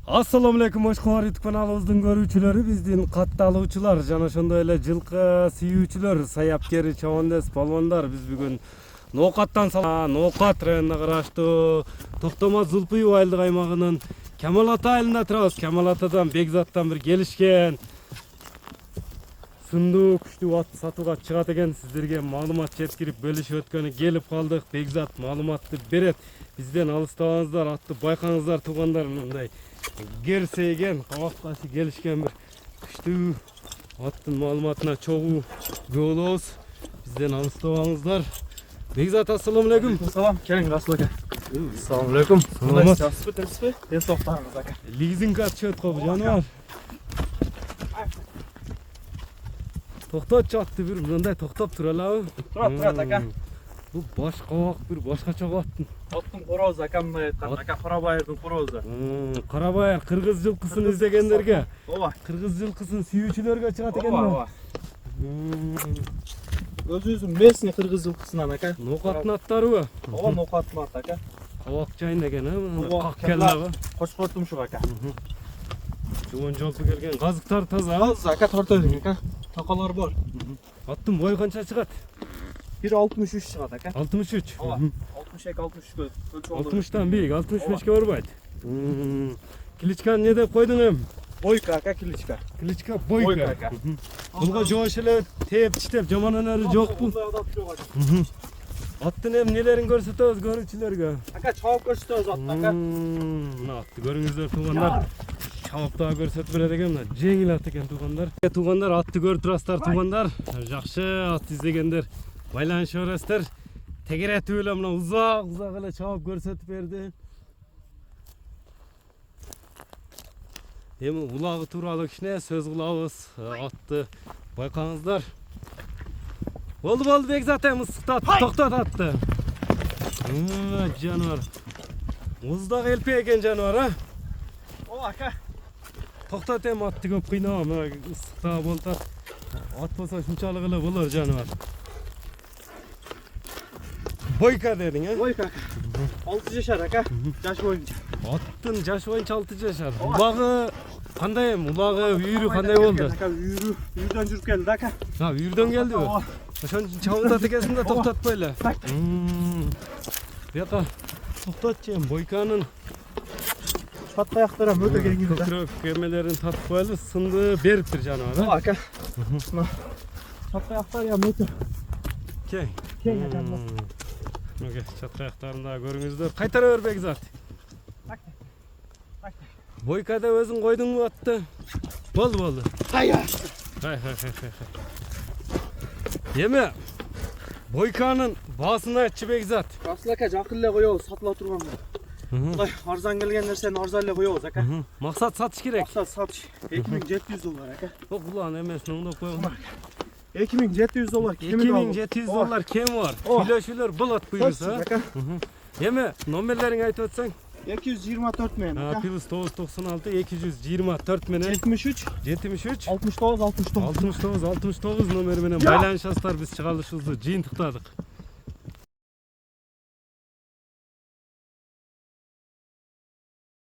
Assalamu alaikum Oşkovar YouTube kanalımızın görүүчүлөрү, биздин катталуучулар жана ошондой эле жылкы сүйүүчүлөр, саябкери, чабандес, балбандар. Биз бүгүн Ноокаттан Ноокат районуна караштуу Токтомас Зулпуев айылдык аймагынын Камал Ата айылында турабыз. Камал Атадан Бекзаттан бир келишкен. Сындуу күчтүү ат сатууга чыгат экен. Сиздерге маалымат жеткирип бөлүшүп өткөнү келип калдык. Бекзат маалыматты берет. Бизден алыстабаңыздар, атты байкаңыздар, туугандар. Мындай герсейген кабакташы келишкен бир күчтүү аттын маалыматына чогуу күбө болобуз. Бизден алыстабаңыздар. Бекзат, ассаламу алейкум. Салам, келиң Расул ака. Ассаламу алейкум. Саламат. Тынчпы? Денсаулыктарыңыз ака. Лизингге чыгып калып жаныбар. Токтот атты бир мындай токтоп туралабы? Турат ака. Бул баш кабак бир башкача аттын. Аттын коробузу ака мындай айткан. Ака Карабайырдын коробузу. Карабайыр кыргыз жылкысын издегендерге, Ооба. кыргыз жылкысын сүйүүчүлөргө чыгат экен. Ооба. Өзүбүздүн местный кыргыз жылкысынан ака. Ноокаттын аттарыбы? Ооба, Ноокаттын аты ака. Кабак жайын экен, Ооба, келдагы. Кошкор тумшук ака. Жуан жолку келген, газыктар таза. Азыр ака тортой ака. Такалар бар. Аттын бою канча чыгат? 1.63 чыгат ака. 63. Ооба. 62-63 өлчөм. 60'tan büyük, 65'e var bayt. Kiliçkan ne de koydun hem? Бойка ака, киличка. Kiliçka Бойка boyka. ака. Bulga joş ele tep çitep jaman öneri yok bu. Мындай адат жок ака. Attın hem nelerin görsetөz görүүчүлөргө. Ака чабып көрсөтөбүз аттын ака. Mına attı görüңүздөр тугандар. Çabuk daha görset берет экен, мына жеңил ат экен тугандар. Тугандар атты көрүп турасыздар тугандар. Жакшы ат издегендер байланышып бересиздер. Тегеретип эле мына узак эле чабып көрсөтүп берди. Эми улагы тууралуу кичине сөз кылабыз. Атты байкаңыздар. Болду Бекзат, эми ысыктат, токтот атты. Жаныбар. Уздак элпе экен жаныбар, а? Ооба ака. Токтот эми атты көп кыйнабам, ысыкта болтат. Ат болсо ушунчалык эле болор жаныбар. Бойка dedin ha? Бойка ака. 6 жашар ака. Жаш боюнча. Аттын жашы боюнча 6 жашар. Улагы кандай эми? Улагы үйүрү кандай болду? Ака үйүрдөн жүрүп келди ака. Ha, үйүрдөн келдиби? Ошон үчүн чабылдат экенсиң да токтотпой эле. Бияка токтотчу эми бойканын Шат аяктары өтө кеңиз да. көкүрөк кемелерин татып коелу, сынды бериптир жаныбар. Ооба ака. Шат аяктары я өтө Кең. кең ака. Мына чатка аяктарын да көрүңүздөр. Кайтара бер Бекзат. Бойкада өзүң койдуңбу атты? Болду. Кайя. Hay. Эми бойканын баасын айтчы Бекзат. Расул ака жакын эле коебуз, сатыла турган. Мындай арзан келген нерсени арзан эле коебуз ака. Максат сатыш керек. Максат сатыш $2700 ака. Улан эмесин оңдоп койгон. $2700 кеми бар. $2700 кеми бар. Ооба. Сүйлөшүүлөр болот буюрса. Ака. Эми номерлериңди айтып өтсөң? 224 менен ака. Плюс 996 224 менен 73 69 69 69. 69 номери менен байланышасыздар. Биз чыгарылышыбызды жыйынтыктадык.